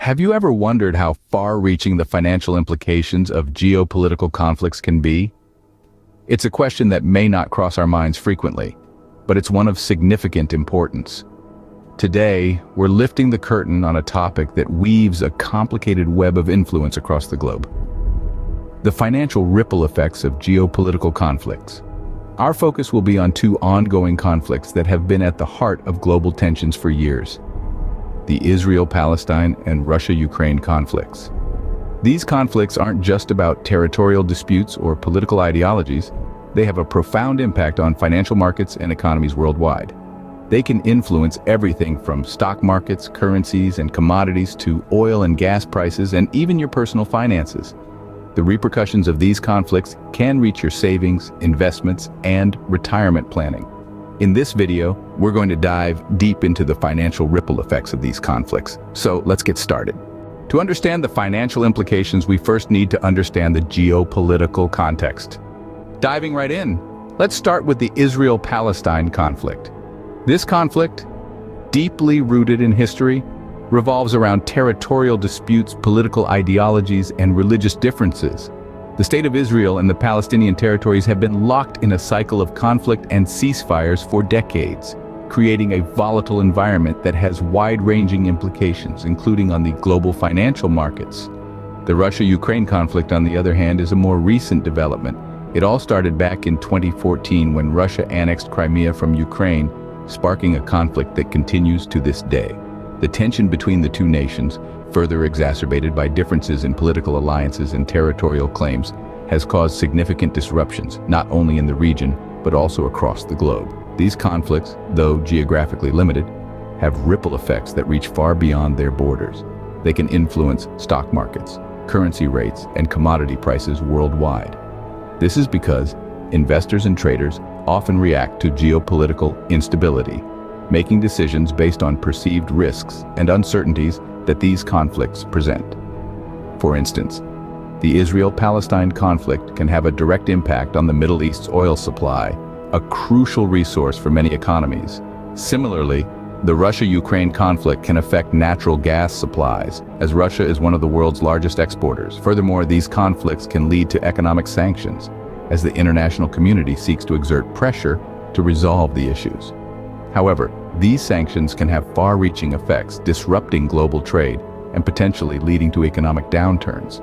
Have you ever wondered how far-reaching the financial implications of geopolitical conflicts can be? It's a question that may not cross our minds frequently, but it's one of significant importance. Today, we're lifting the curtain on a topic that weaves a complicated web of influence across the globe: the financial ripple effects of geopolitical conflicts. Our focus will be on two ongoing conflicts that have been at the heart of global tensions for years: the Israel-Palestine and Russia-Ukraine conflicts. These conflicts aren't just about territorial disputes or political ideologies. They have a profound impact on financial markets and economies worldwide. They can influence everything from stock markets, currencies, and commodities to oil and gas prices, and even your personal finances. The repercussions of these conflicts can reach your savings, investments, and retirement planning. In this video, we're going to dive deep into the financial ripple effects of these conflicts. So let's get started. To understand the financial implications, we first need to understand the geopolitical context. Diving right in, let's start with the Israel-Palestine conflict. This conflict, deeply rooted in history, revolves around territorial disputes, political ideologies, and religious differences. The State of Israel and the Palestinian territories have been locked in a cycle of conflict and ceasefires for decades, creating a volatile environment that has wide-ranging implications, including on the global financial markets. The Russia-Ukraine conflict, on the other hand, is a more recent development. It all started back in 2014 when Russia annexed Crimea from Ukraine, sparking a conflict that continues to this day. The tension between the two nations, further exacerbated by differences in political alliances and territorial claims, has caused significant disruptions, not only in the region, but also across the globe. These conflicts, though geographically limited, have ripple effects that reach far beyond their borders. They can influence stock markets, currency rates, and commodity prices worldwide. This is because investors and traders often react to geopolitical instability, making decisions based on perceived risks and uncertainties that these conflicts present. For instance, the Israel-Palestine conflict can have a direct impact on the Middle East's oil supply, a crucial resource for many economies. Similarly, the Russia-Ukraine conflict can affect natural gas supplies, as Russia is one of the world's largest exporters. Furthermore, these conflicts can lead to economic sanctions, as the international community seeks to exert pressure to resolve the issues. However, these sanctions can have far-reaching effects, disrupting global trade and potentially leading to economic downturns.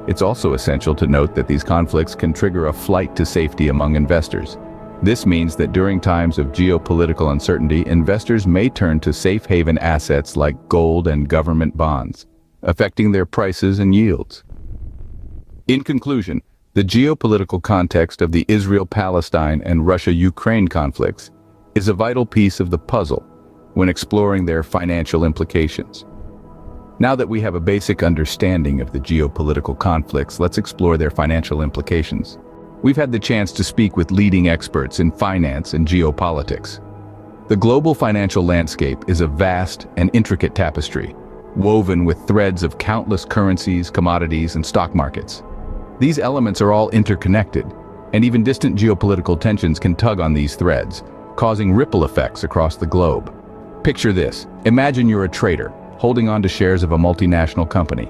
It's also essential to note that these conflicts can trigger a flight to safety among investors. This means that during times of geopolitical uncertainty, investors may turn to safe haven assets like gold and government bonds, affecting their prices and yields. In conclusion, the geopolitical context of the Israel-Palestine and Russia-Ukraine conflicts is a vital piece of the puzzle when exploring their financial implications. Now that we have a basic understanding of the geopolitical conflicts, let's explore their financial implications. We've had the chance to speak with leading experts in finance and geopolitics. The global financial landscape is a vast and intricate tapestry, woven with threads of countless currencies, commodities, and stock markets. These elements are all interconnected, and even distant geopolitical tensions can tug on these threads, causing ripple effects across the globe. Picture this. Imagine you're a trader, holding on to shares of a multinational company.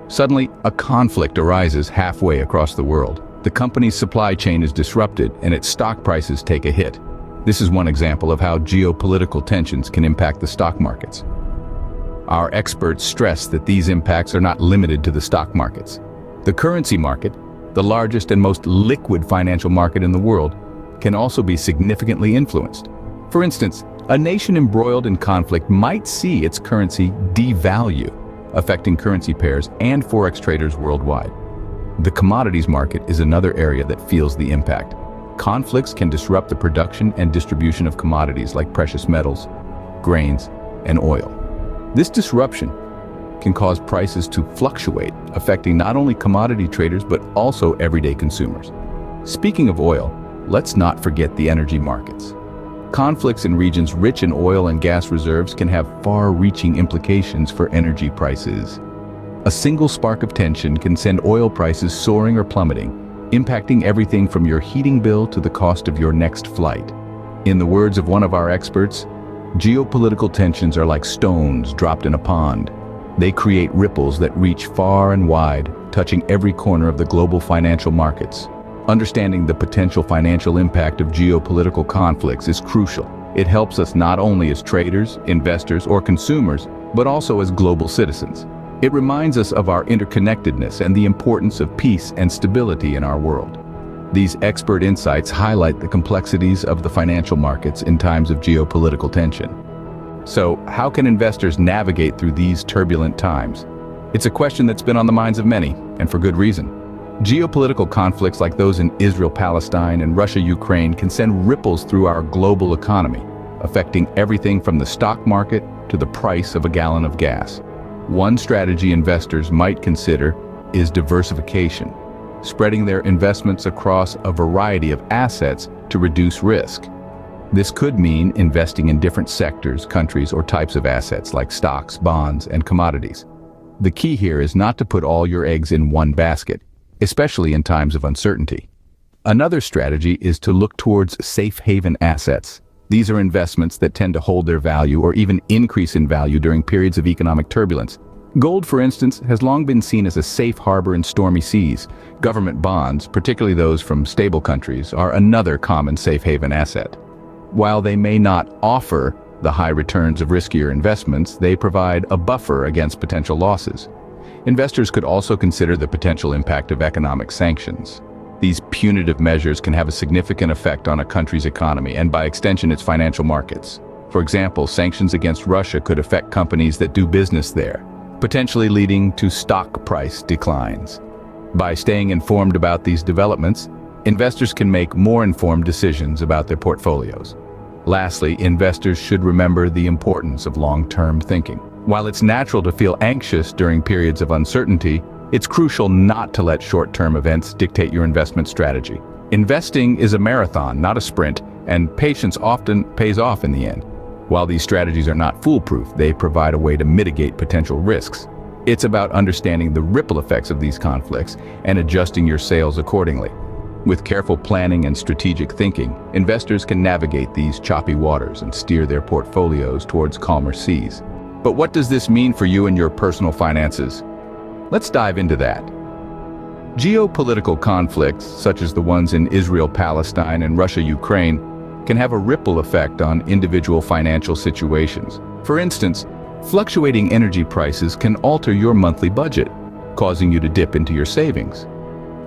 Suddenly, a conflict arises halfway across the world. The company's supply chain is disrupted, and its stock prices take a hit. This is one example of how geopolitical tensions can impact the stock markets. Our experts stress that these impacts are not limited to the stock markets. The currency market, the largest and most liquid financial market in the world, can also be significantly influenced. For instance, a nation embroiled in conflict might see its currency devalue, affecting currency pairs and forex traders worldwide. The commodities market is another area that feels the impact. Conflicts can disrupt the production and distribution of commodities like precious metals, grains, and oil. This disruption can cause prices to fluctuate, affecting not only commodity traders but also everyday consumers. Speaking of oil, let's not forget the energy markets. Conflicts in regions rich in oil and gas reserves can have far-reaching implications for energy prices. A single spark of tension can send oil prices soaring or plummeting, impacting everything from your heating bill to the cost of your next flight. In the words of one of our experts, geopolitical tensions are like stones dropped in a pond. They create ripples that reach far and wide, touching every corner of the global financial markets. Understanding the potential financial impact of geopolitical conflicts is crucial. It helps us not only as traders, investors, or consumers, but also as global citizens. It reminds us of our interconnectedness and the importance of peace and stability in our world. These expert insights highlight the complexities of the financial markets in times of geopolitical tension. So, how can investors navigate through these turbulent times? It's a question that's been on the minds of many, and for good reason. Geopolitical conflicts like those in Israel-Palestine and Russia-Ukraine can send ripples through our global economy, affecting everything from the stock market to the price of a gallon of gas. One strategy investors might consider is diversification, spreading their investments across a variety of assets to reduce risk. This could mean investing in different sectors, countries, or types of assets like stocks, bonds, and commodities. The key here is not to put all your eggs in one basket, especially in times of uncertainty. Another strategy is to look towards safe haven assets. These are investments that tend to hold their value or even increase in value during periods of economic turbulence. Gold, for instance, has long been seen as a safe harbor in stormy seas. Government bonds, particularly those from stable countries, are another common safe haven asset. While they may not offer the high returns of riskier investments, they provide a buffer against potential losses. Investors could also consider the potential impact of economic sanctions. These punitive measures can have a significant effect on a country's economy and, by extension, its financial markets. For example, sanctions against Russia could affect companies that do business there, potentially leading to stock price declines. By staying informed about these developments, investors can make more informed decisions about their portfolios. Lastly, investors should remember the importance of long-term thinking. While it's natural to feel anxious during periods of uncertainty, it's crucial not to let short-term events dictate your investment strategy. Investing is a marathon, not a sprint, and patience often pays off in the end. While these strategies are not foolproof, they provide a way to mitigate potential risks. It's about understanding the ripple effects of these conflicts and adjusting your sails accordingly. With careful planning and strategic thinking, investors can navigate these choppy waters and steer their portfolios towards calmer seas. But what does this mean for you and your personal finances? Let's dive into that. Geopolitical conflicts, such as the ones in Israel-Palestine and Russia-Ukraine, can have a ripple effect on individual financial situations. For instance, fluctuating energy prices can alter your monthly budget, causing you to dip into your savings.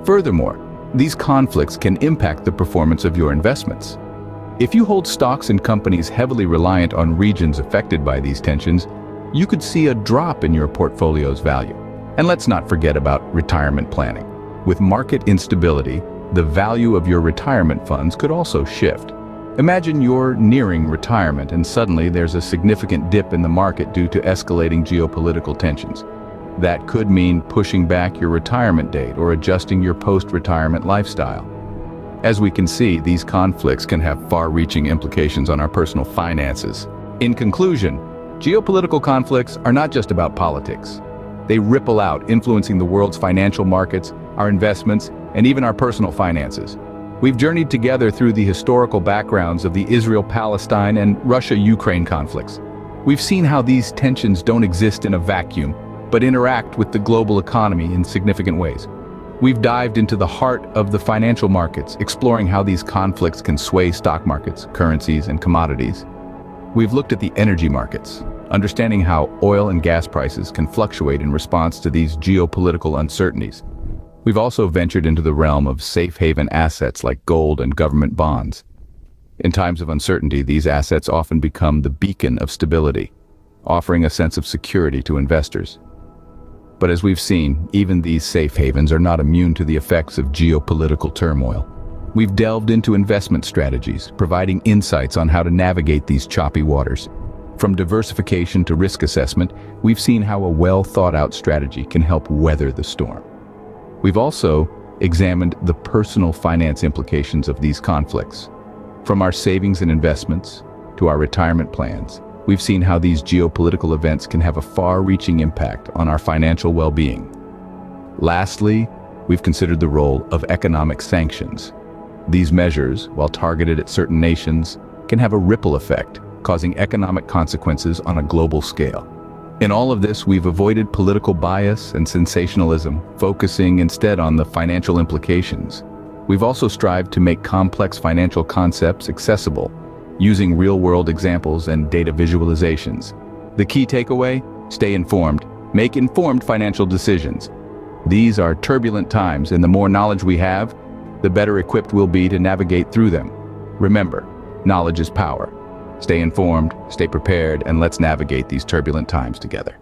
Furthermore, these conflicts can impact the performance of your investments. If you hold stocks in companies heavily reliant on regions affected by these tensions, you could see a drop in your portfolio's value. And let's not forget about retirement planning. With market instability, the value of your retirement funds could also shift. Imagine you're nearing retirement and suddenly there's a significant dip in the market due to escalating geopolitical tensions. That could mean pushing back your retirement date or adjusting your post-retirement lifestyle. As we can see, these conflicts can have far-reaching implications on our personal finances. In conclusion, geopolitical conflicts are not just about politics. They ripple out, influencing the world's financial markets, our investments, and even our personal finances. We've journeyed together through the historical backgrounds of the Israel-Palestine and Russia-Ukraine conflicts. We've seen how these tensions don't exist in a vacuum, but interact with the global economy in significant ways. We've dived into the heart of the financial markets, exploring how these conflicts can sway stock markets, currencies, and commodities. We've looked at the energy markets, understanding how oil and gas prices can fluctuate in response to these geopolitical uncertainties. We've also ventured into the realm of safe haven assets like gold and government bonds. In times of uncertainty, these assets often become the beacon of stability, offering a sense of security to investors. But as we've seen, even these safe havens are not immune to the effects of geopolitical turmoil. We've delved into investment strategies, providing insights on how to navigate these choppy waters. From diversification to risk assessment, we've seen how a well-thought-out strategy can help weather the storm. We've also examined the personal finance implications of these conflicts. From our savings and investments to our retirement plans, we've seen how these geopolitical events can have a far-reaching impact on our financial well-being. Lastly, we've considered the role of economic sanctions. These measures, while targeted at certain nations, can have a ripple effect, causing economic consequences on a global scale. In all of this, we've avoided political bias and sensationalism, focusing instead on the financial implications. We've also strived to make complex financial concepts accessible, using real-world examples and data visualizations. The key takeaway? Stay informed. Make informed financial decisions. These are turbulent times, and the more knowledge we have, the better equipped we'll be to navigate through them. Remember, knowledge is power. Stay informed, stay prepared, and let's navigate these turbulent times together.